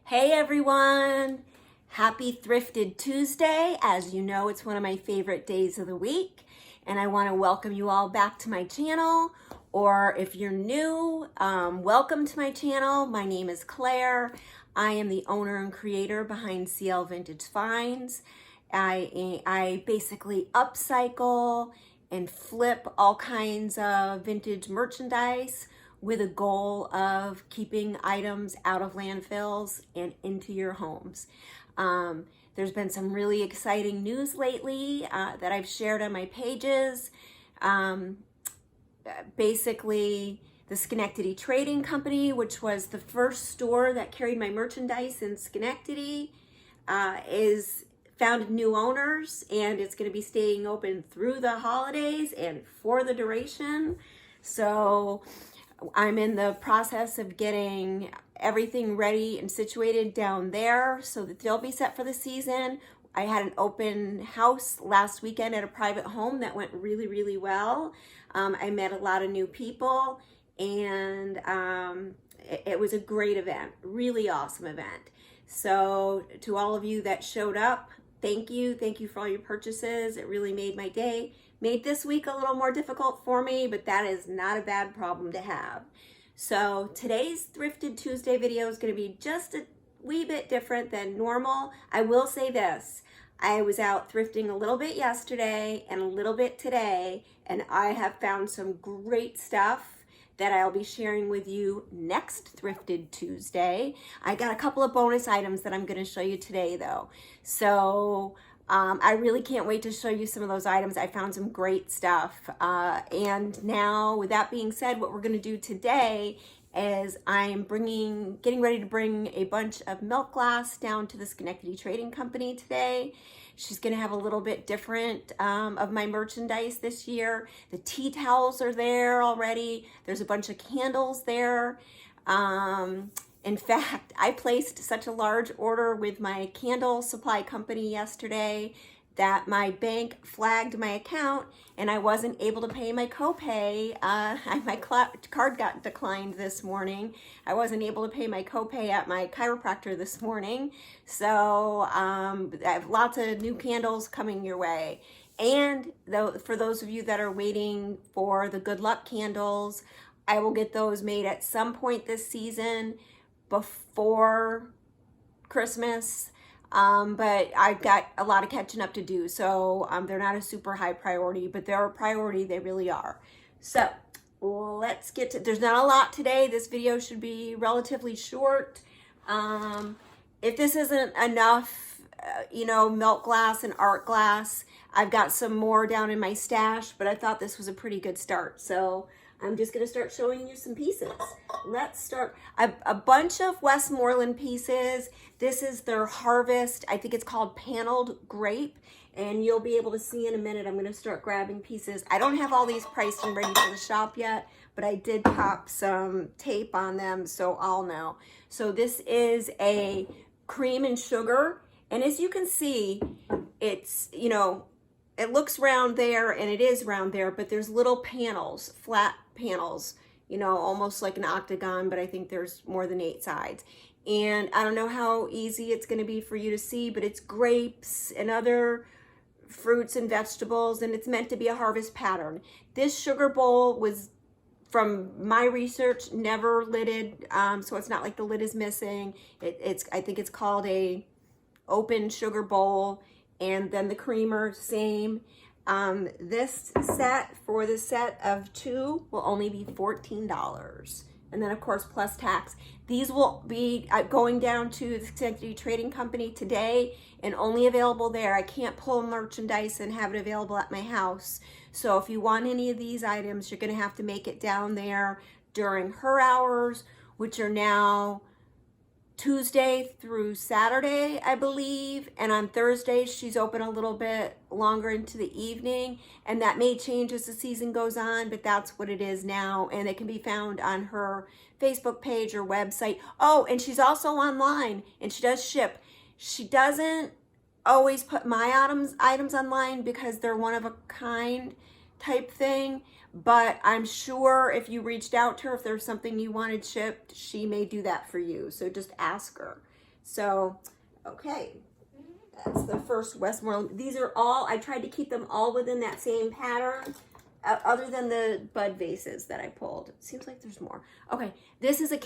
Hey everyone! Happy Thrifted Tuesday. As you know, it's one of my favorite days of the week, and I want to welcome you all back to my channel. Or if you're new, welcome to my channel. My name is Claire. I am the owner and creator behind CL Vintage Finds. I basically upcycle and flip all kinds of vintage merchandise with a goal of keeping items out of landfills and into your homes. There's been some really exciting news lately that I've shared on my pages. Basically, the Schenectady Trading Company, which was the first store that carried my merchandise in Schenectady, is found new owners, and it's going to be staying open through the holidays and for the duration. So I'm in the process of getting everything ready and situated down there so that they'll be set for the season. I had an open house last weekend at a private home that went really, really well. I met a lot of new people, and it was a great event, really awesome event. So to all of you that showed up, thank you. Thank you for all your purchases. It really made my day. Made this week a little more difficult for me, but that is not a bad problem to have. So today's Thrifted Tuesday video is going to be just a wee bit different than normal. I will say this. I was out thrifting a little bit yesterday and a little bit today, and I have found some great stuff that I'll be sharing with you next Thrifted Tuesday. I got a couple of bonus items that I'm going to show you today though. So I really can't wait to show you some of those items. I found some great stuff. And now, with that being said, what we're going to do today is I'm getting ready to bring a bunch of milk glass down to the Schenectady Trading Company today. She's going to have a little bit different of my merchandise this year. The tea towels are there already. There's a bunch of candles there. In fact, I placed such a large order with my candle supply company yesterday that my bank flagged my account and I wasn't able to pay my copay. My card got declined this morning. I wasn't able to pay my copay at my chiropractor this morning. So I have lots of new candles coming your way. And for those of you that are waiting for the good luck candles, I will get those made at some point this season before Christmas, but I've got a lot of catching up to do, so they're not a super high priority, but they're a priority. They really are. So let's get to, there's not a lot today. This video should be relatively short. If this isn't enough, milk glass and art glass, I've got some more down in my stash, but I thought this was a pretty good start. So I'm just going to start showing you some pieces. Let's start. A bunch of Westmoreland pieces. This is their Harvest. I think it's called Paneled Grape. And you'll be able to see in a minute. I'm going to start grabbing pieces. I don't have all these priced and ready for the shop yet, but I did pop some tape on them, so I'll know. So this is a cream and sugar. And as you can see, it's, it looks round there, and it is round there, but there's little panels, flat panels, almost like an octagon, but I think there's more than 8 sides. And I don't know how easy it's going to be for you to see, but it's grapes and other fruits and vegetables, and it's meant to be a harvest pattern. This sugar bowl was, from my research, never lidded, so it's not like the lid is missing. I think it's called a open sugar bowl. And then the creamer, same. This set, for the set of 2, will only be $14. And then, of course, plus tax. These will be going down to the Schenectady Trading Company today and only available there. I can't pull merchandise and have it available at my house. So if you want any of these items, you're going to have to make it down there during her hours, which are now Tuesday through Saturday, I believe, and on Thursdays she's open a little bit longer into the evening, and that may change as the season goes on, but that's what it is now, and it can be found on her Facebook page or website. Oh, and she's also online, and she does ship. She doesn't always put my items online because they're one of a kind type thing, but I'm sure if you reached out to her, if there's something you wanted shipped, she may do that for you. So just ask her. So, okay. That's the first Westmoreland. These are all, I tried to keep them all within that same pattern, other than the bud vases that I pulled. It seems like there's more. Okay, this is a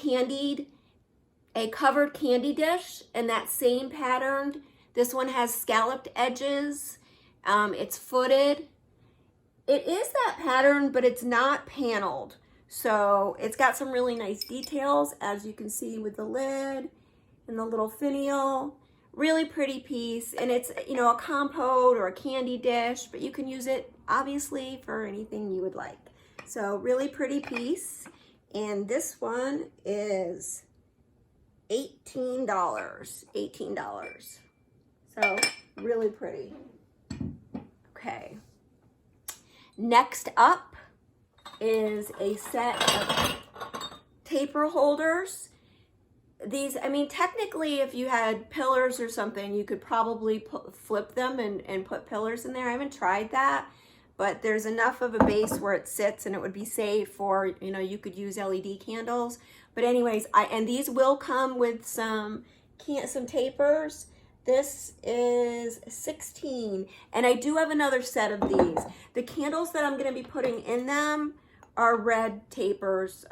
covered candy dish in that same pattern. This one has scalloped edges. It's footed. It is that pattern, but it's not paneled. So it's got some really nice details, as you can see with the lid and the little finial. Really pretty piece, and it's, you know, a compote or a candy dish, but you can use it obviously for anything you would like. So really pretty piece, and this one is $18. $18. So really pretty. Okay. Next up is a set of taper holders. These, I mean, technically, if you had pillars or something, you could probably flip them and put pillars in there. I haven't tried that, but there's enough of a base where it sits and it would be safe for, you know, you could use LED candles. But anyways, and these will come with some tapers. This is 16, and I do have another set of these. The candles that I'm going to be putting in them are red tapers.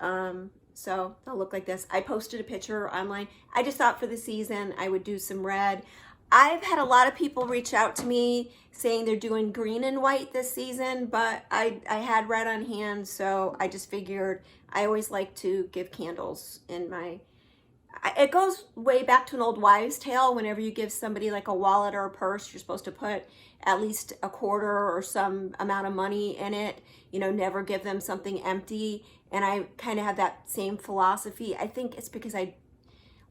So they'll look like this. I posted a picture online. I just thought for the season I would do some red. I've had a lot of people reach out to me saying they're doing green and white this season, but I had red on hand, so I just figured I always like to give candles in my... It goes way back to an old wives' tale. Whenever you give somebody like a wallet or a purse, you're supposed to put at least a quarter or some amount of money in it. You know, never give them something empty. And I kind of have that same philosophy. I think it's because I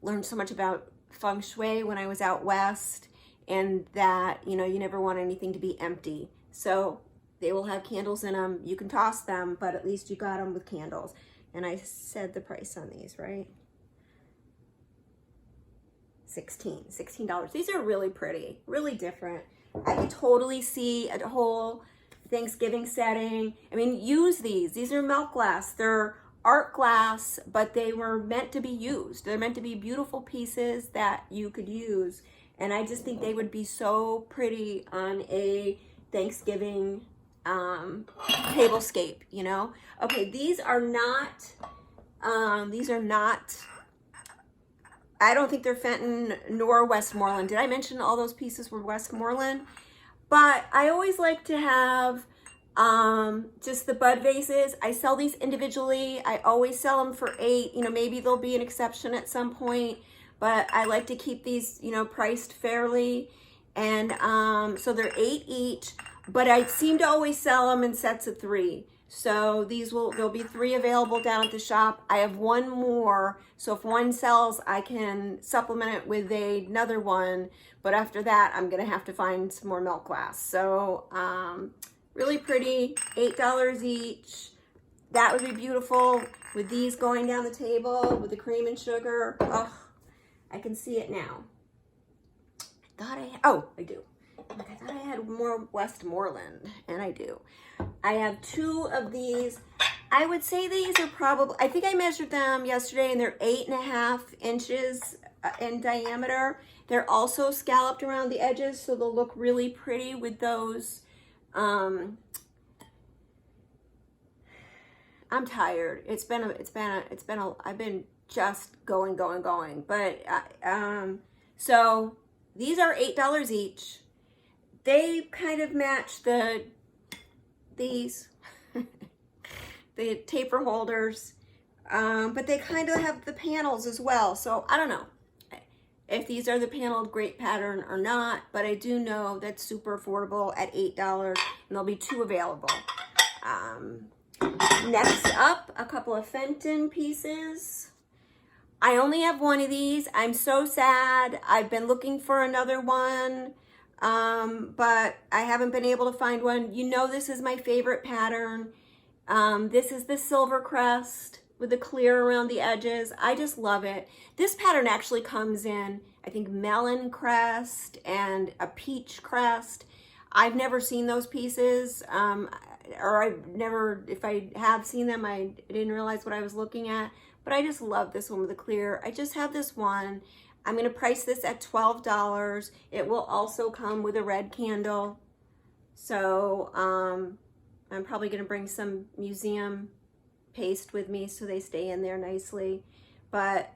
learned so much about feng shui when I was out west, and that, you know, you never want anything to be empty. So they will have candles in them. You can toss them, but at least you got them with candles. And I said the price on these, right? $16. These are really pretty, really different. I could totally see a whole Thanksgiving setting. I mean, use these. These are milk glass. They're art glass, but they were meant to be used. They're meant to be beautiful pieces that you could use. And I just think they would be so pretty on a Thanksgiving tablescape, you know? Okay, these are not, I don't think they're Fenton nor Westmoreland. Did I mention all those pieces were Westmoreland? But I always like to have just the bud vases. I sell these individually. I always sell them for $8. You know, maybe there'll be an exception at some point, but I like to keep these, you know, priced fairly. And so they're $8 each, but I seem to always sell them in sets of 3. So there'll be 3 available down at the shop. I have one more, so if one sells, I can supplement it with another one. But after that, I'm gonna have to find some more milk glass. So really pretty, $8 each. That would be beautiful with these going down the table with the cream and sugar. Oh, I can see it now. I do. I thought I had more Westmoreland, and I do. I have 2 of these. I would say these are probably, I think I measured them yesterday, and they're 8.5 inches in diameter. They're also scalloped around the edges, so they'll look really pretty with those. I'm tired. I've been just going. But so these are $8 each. They kind of match these the taper holders, but they kind of have the panels as well. So I don't know if these are the paneled grape pattern or not, but I do know that's super affordable at $8, and there'll be 2 available. Next up, a couple of Fenton pieces. I only have one of these. I'm so sad. I've been looking for another one, but I haven't been able to find one. You know, this is my favorite pattern. This is the silver crest with the clear around the edges. I just love it. This pattern actually comes in, I think, melon crest and a peach crest. I've never seen those pieces, or if I have seen them, I didn't realize what I was looking at. But I just love this one with the clear. I just have this one. I'm going to price this at $12. It will also come with a red candle. So I'm probably going to bring some museum paste with me so they stay in there nicely. But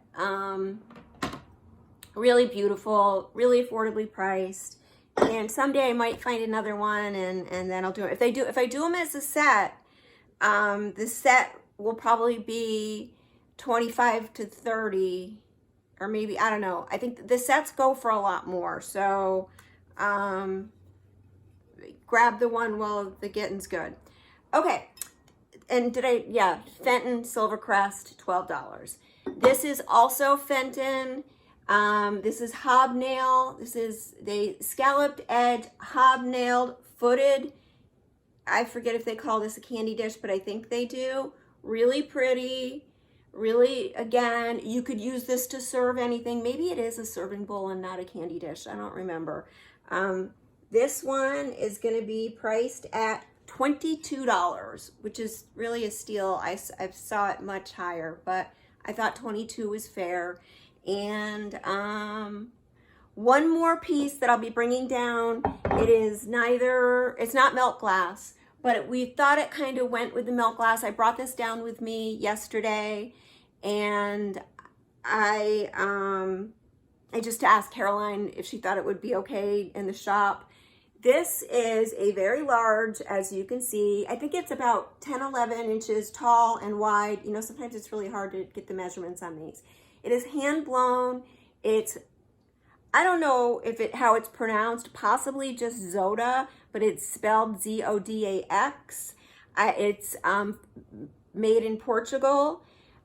really beautiful, really affordably priced. And someday I might find another one, and then I'll do it. If I do them as a set, the set will probably be 25 to 30, or maybe, I don't know. I think the sets go for a lot more. So grab the one while the getting's good. Okay. And Fenton Silvercrest, $12. This is also Fenton. This is hobnail. This is the scalloped edge, hobnailed, footed. I forget if they call this a candy dish, but I think they do. Really pretty. Really, again, you could use this to serve anything. Maybe it is a serving bowl and not a candy dish. I don't remember. This one is going to be priced at $22, which is really a steal. I saw it much higher, but I thought 22 was fair. And one more piece that I'll be bringing down. It's not milk glass, but we thought it kind of went with the milk glass. I brought this down with me yesterday, and I just asked Caroline if she thought it would be okay in the shop. This is a very large, as you can see. I think it's about 10, 11 inches tall and wide. You know, sometimes it's really hard to get the measurements on these. It is hand blown. I don't know how it's pronounced, possibly just Zoda, but it's spelled Zodax. It's made in Portugal.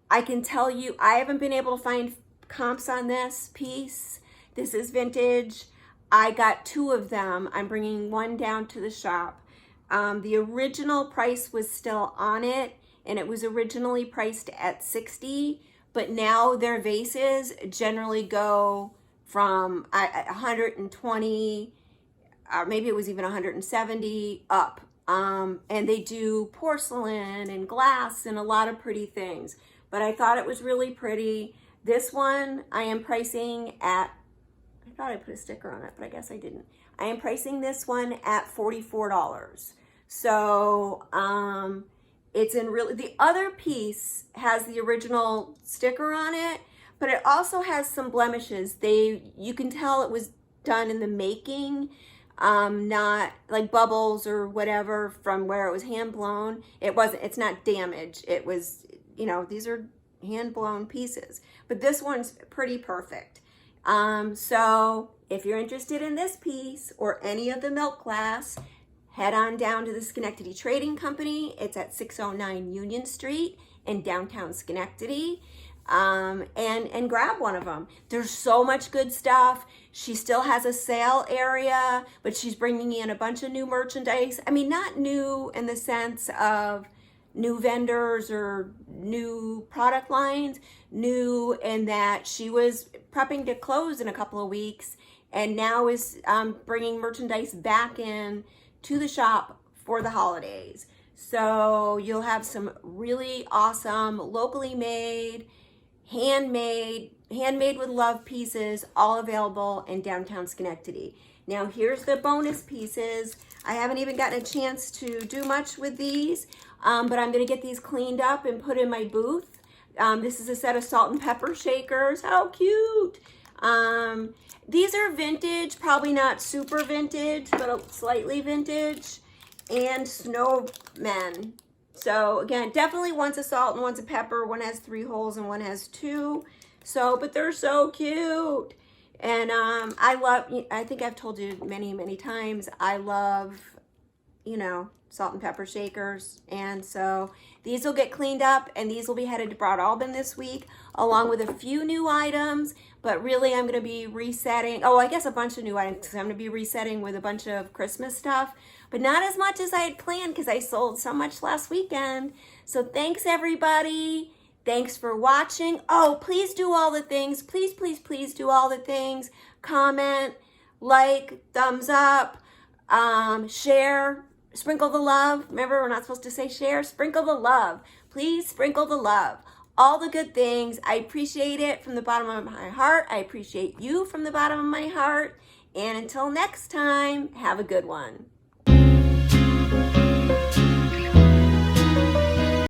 I can tell you, I haven't been able to find comps on this piece. This is vintage. I got 2 of them. I'm bringing one down to the shop. The original price was still on it, and it was originally priced at $60, but now their vases generally go from 120, maybe it was even 170 up. And they do porcelain and glass and a lot of pretty things. But I thought it was really pretty. This one I am pricing at, I thought I put a sticker on it, but I guess I didn't. I am pricing this one at $44. So it's in really, the other piece has the original sticker on it, but it also has some blemishes. You can tell it was done in the making, not like bubbles or whatever from where it was hand blown. It's not damaged. It was, these are hand blown pieces, but this one's pretty perfect. So if you're interested in this piece or any of the milk glass, head on down to the Schenectady Trading Company. It's at 609 Union Street in downtown Schenectady. And grab one of them. There's so much good stuff. She still has a sale area, but she's bringing in a bunch of new merchandise. I mean, not new in the sense of new vendors or new product lines, new in that she was prepping to close in a couple of weeks and now is bringing merchandise back in to the shop for the holidays. So you'll have some really awesome, locally made, handmade with love pieces, all available in downtown Schenectady. Now here's the bonus pieces. I haven't even gotten a chance to do much with these, but I'm gonna get these cleaned up and put in my booth. This is a set of salt and pepper shakers. How cute. These are vintage, probably not super vintage, but slightly vintage, and snowmen. So again, definitely one's a salt and one's a pepper. One has 3 holes and one has 2. So, but they're so cute. And I think I've told you many, many times, I love, salt and pepper shakers. And so these will get cleaned up and these will be headed to Broad Alban this week, along with a few new items. But really, I'm going to be resetting. Oh, I guess a bunch of new items. I'm going to be resetting with a bunch of Christmas stuff, but not as much as I had planned because I sold so much last weekend. So thanks, everybody. Thanks for watching. Oh, please do all the things. Please, please, please do all the things. Comment, like, thumbs up, share, sprinkle the love. Remember, we're not supposed to say share. Sprinkle the love. Please sprinkle the love. all the good things. I appreciate it from the bottom of my heart. I appreciate you from the bottom of my heart. And until next time, have a good one.